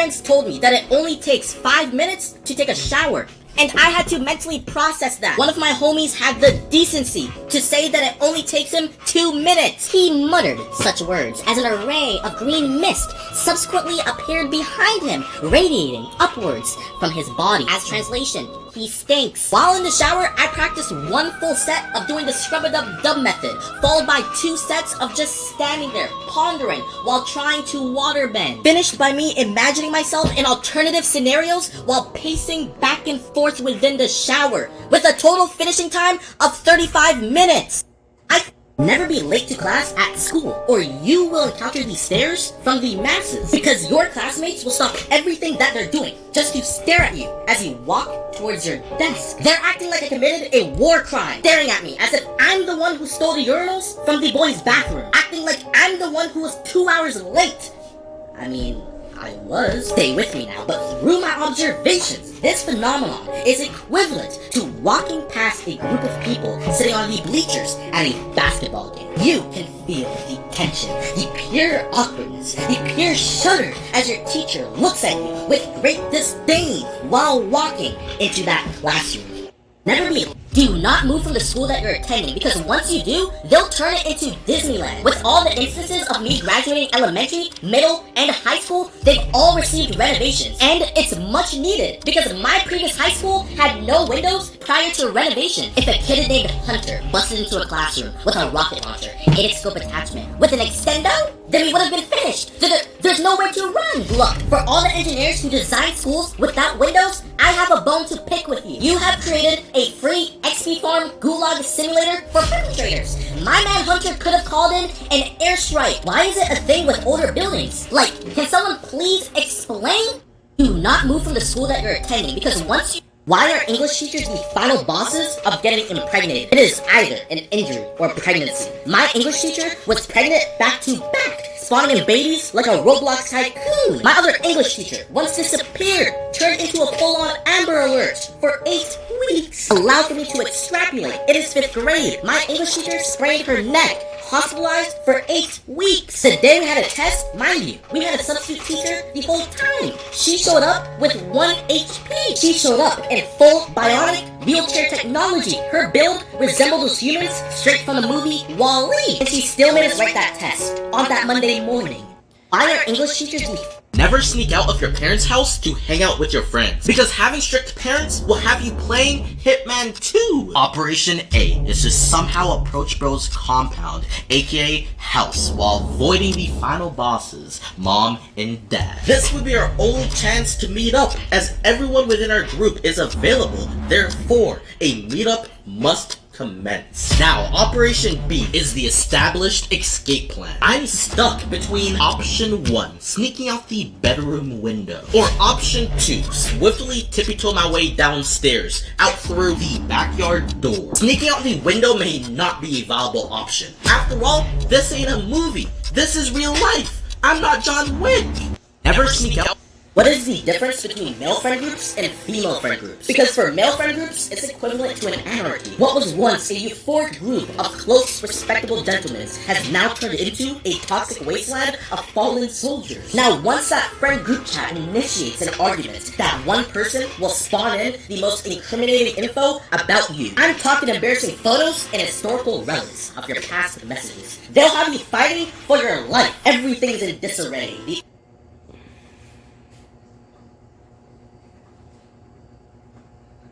friends told me that it only takes 5 minutes to take a shower, and I had to mentally process that. One of my homies had the decency to say that it only takes him 2 minutes. He muttered such words as an array of green mist subsequently appeared behind him, radiating upwards from his body. As translation, he stinks. While in the shower, I practiced 1 full set of doing the scrub-a-dub-dub method, followed by 2 sets of just standing there, pondering while trying to waterbend. Finished by me imagining myself in alternative scenarios while pacing back and forth within the shower, with a total finishing time of 35 minutes. Never be late to class at school, or you will encounter these stares from the masses, because your classmates will stop everything that they're doing just to stare at you as you walk towards your desk. They're acting like I committed a war crime, staring at me as if I'm the one who stole the urinals from the boys' bathroom, acting like I'm the one who was 2 hours late. I mean, I was. Stay with me now, but through my observations, this phenomenon is equivalent to walking past a group of people sitting on the bleachers at a basketball game. You can feel the tension, the pure awkwardness, the pure shudder as your teacher looks at you with great disdain while walking into that classroom. Never be. Do not move from the school that you're attending, because once you do, they'll turn it into Disneyland. With all the instances of me graduating elementary, middle, and high school, they've all received renovations. And it's much needed, because my previous high school had no windows prior to renovation. If a kid named Hunter busted into a classroom with a rocket launcher, 8-scope attachment, with an extendo, then we would have been finished. There's nowhere to run. Look, for all the engineers who design schools without windows, I have a bone to pick with you. You have created a free XP Farm Gulag simulator for perpetrators. My man Hunter could have called in an airstrike. Why is it a thing with older buildings? Like, can someone please explain? Do not move from the school that you're attending, because once you... Why are English teachers the final bosses of getting impregnated? It is either an injury or pregnancy. My English teacher was pregnant back to back, spawning in babies like a Roblox tycoon. My other English teacher once disappeared, turned into a full-on Amber Alert for 8 weeks. Allow for me to extrapolate. It is 5th grade. My English teacher sprained her neck, hospitalized for 8 weeks. The day we had a test, mind you, we had a substitute teacher the whole time. She showed up with 1 HP. She showed up in full bionic wheelchair technology. Her build resembled those humans straight from the movie WALL-E. And she still made us write that test on that Monday morning. Why are English teachers Never sneak out of your parents' house to hang out with your friends, because having strict parents will have you playing Hitman 2. Operation A is to somehow approach bro's compound, aka house, while avoiding the final bosses, mom and dad. This would be our only chance to meet up, as everyone within our group is available. Therefore, a meetup must commence. Now, Operation B is the established escape plan. I'm stuck between option 1, sneaking out the bedroom window, or option 2, swiftly tippy-toe my way downstairs, out through the backyard door. Sneaking out the window may not be a viable option. After all, this ain't a movie. This is real life. I'm not John Wick. Never sneak out. What is the difference between male friend groups and female friend groups? Because for male friend groups, it's equivalent to an anarchy. What was once a euphoric group of close, respectable gentlemen has now turned into a toxic wasteland of fallen soldiers. Now, once that friend group chat initiates an argument, that one person will spawn in the most incriminating info about you. I'm talking embarrassing photos and historical relics of your past messages. They'll have you fighting for your life. Everything's in disarray.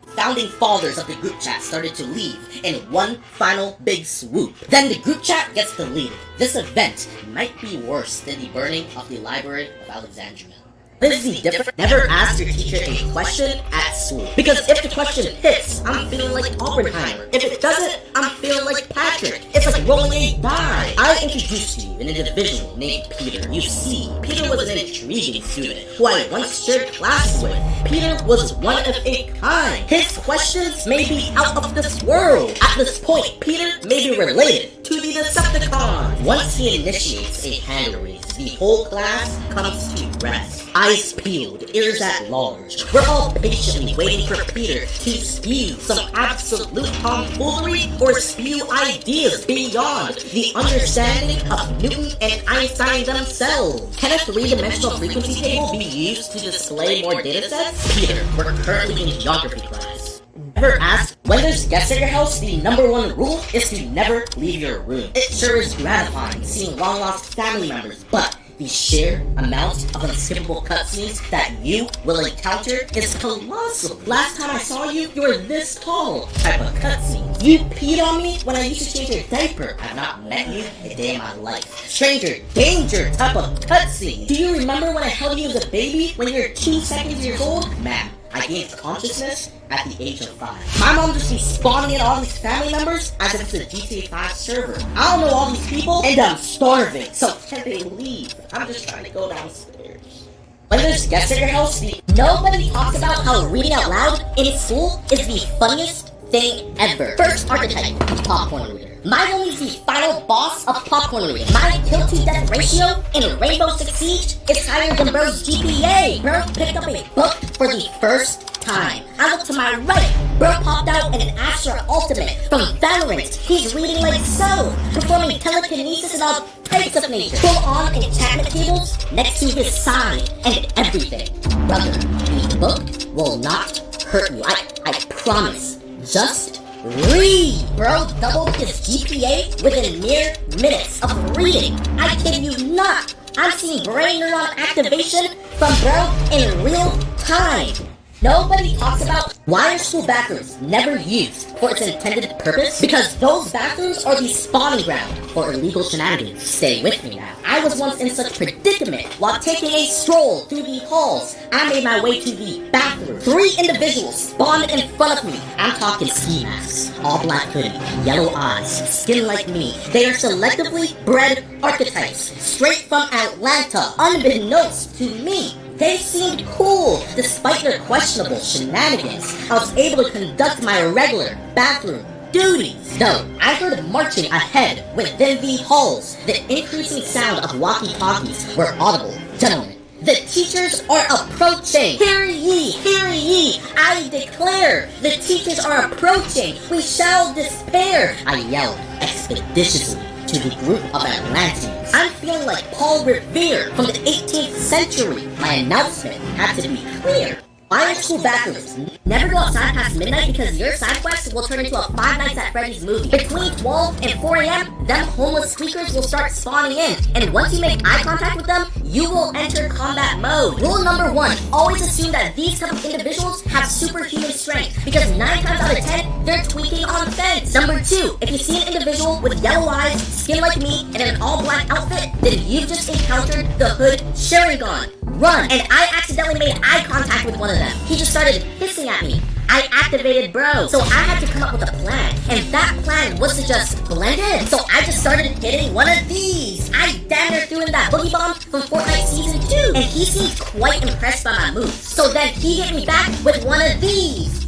The founding fathers of the group chat started to leave in one final big swoop. Then the group chat gets deleted. This event might be worse than the burning of the Library of Alexandria. What is the difference? Never ask your teacher a question at school. Because if the question hits, I'm feeling like Oppenheimer. If it doesn't, I'm feeling like Patrick. It's like rolling a die. I introduced to you an individual named Peter. You see, Peter was an intriguing student who I once shared classes with. Peter was one of a kind. His questions may be out of this world. At this point, Peter may be related to the Decepticons. Once he initiates a hand raise, the whole class comes to rest. Eyes peeled, ears at large. We're all patiently waiting for Peter to spew some absolute tomfoolery or spew ideas beyond the understanding of Newton and Einstein themselves. Can a three-dimensional frequency table be used to display more datasets? Peter, we're currently in geography class. Ever asked, when there's guests at your house, the #1 rule is to never leave your room. It sure is gratifying seeing long-lost family members, but the sheer amount of unskippable cutscenes that you will encounter is colossal. Last time I saw you, you were this tall type of cutscene. You peed on me when I used to change your diaper. I've not met you a day in my life. Stranger danger type of cutscene. Do you remember when I held you as a baby when you were 2 seconds years old? Man, I gained consciousness at the age of 5. My mom just be spawning in all these family members as if it's a GTA 5 server. I don't know all these people, and I'm starving, so can they leave? I'm just trying to go downstairs. When there's guests at your house, nobody talks about how reading out loud in school is the funniest thing ever. First archetype, popcorn reader. My homie's the final boss of popcorn reading. My kill to death ratio in Rainbow Six Siege is higher than bro's GPA. Bro picked up a book for the first time. I look to my right. Bro popped out an Astra Ultimate from Valorant. He's reading like so, performing telekinesis and all types of nature. Full-on enchantment tables next to his side and everything. Brother, the book will not hurt you. I promise. Just read! Bro doubled his GPA within mere minutes of reading. I kid you not. I'm seeing brain neuron activation from bro in real time. Nobody talks about why are school bathrooms never used for its intended purpose? Because those bathrooms are the spawning ground for illegal shenanigans. Stay with me now. I was once in such predicament while taking a stroll through the halls. I made my way to the bathroom. 3 individuals spawned in front of me. I'm talking ski masks, all black hoodie, yellow eyes, skin like me. They are selectively bred archetypes, straight from Atlanta, unbeknownst to me. They seemed cool, despite their questionable shenanigans. I was able to conduct my regular bathroom duties. Though, I heard marching ahead within the halls. The increasing sound of walkie-talkies were audible. Gentlemen, the teachers are approaching. Hear ye, hear ye. I declare, the teachers are approaching. We shall despair. I yelled expeditiously to the group of Atlanteans. I'm feeling like Paul Revere from the 18th century. My announcement had to be clear. Why are school bathrooms? Never go outside past midnight because your side quest will turn into a Five Nights at Freddy's movie. Between 12 and 4 a.m., them homeless squeakers will start spawning in. And once you make eye contact with them, you will enter combat mode. Rule number 1, always assume that these type of individuals have superhuman strength because 9 times out of 10, they're tweaking on fence. Number 2, if you see an individual with yellow eyes, skin like me, and an all-black outfit, then you've just encountered the Hood Sharingan. Run! And I accidentally made eye contact with one of them. He just started hissing at me. I activated bro, so I had to come up with a plan. And that plan was to just blend in. So I just started hitting one of these. I damn near threw in that boogie bomb from Fortnite Season 2. And he seemed quite impressed by my moves. So then he hit me back with one of these.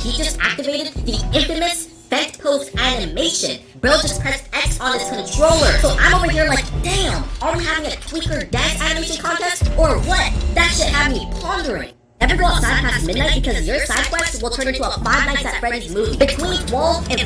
He just activated the infamous Fent Pose animation. Bro just pressed X on his controller. So I'm over here like, damn, are we having a tweaker dance animation contest or what? That shit had me pondering. Never go outside past midnight because your side quest will turn into a Five Nights at Freddy's movie. Between 12 and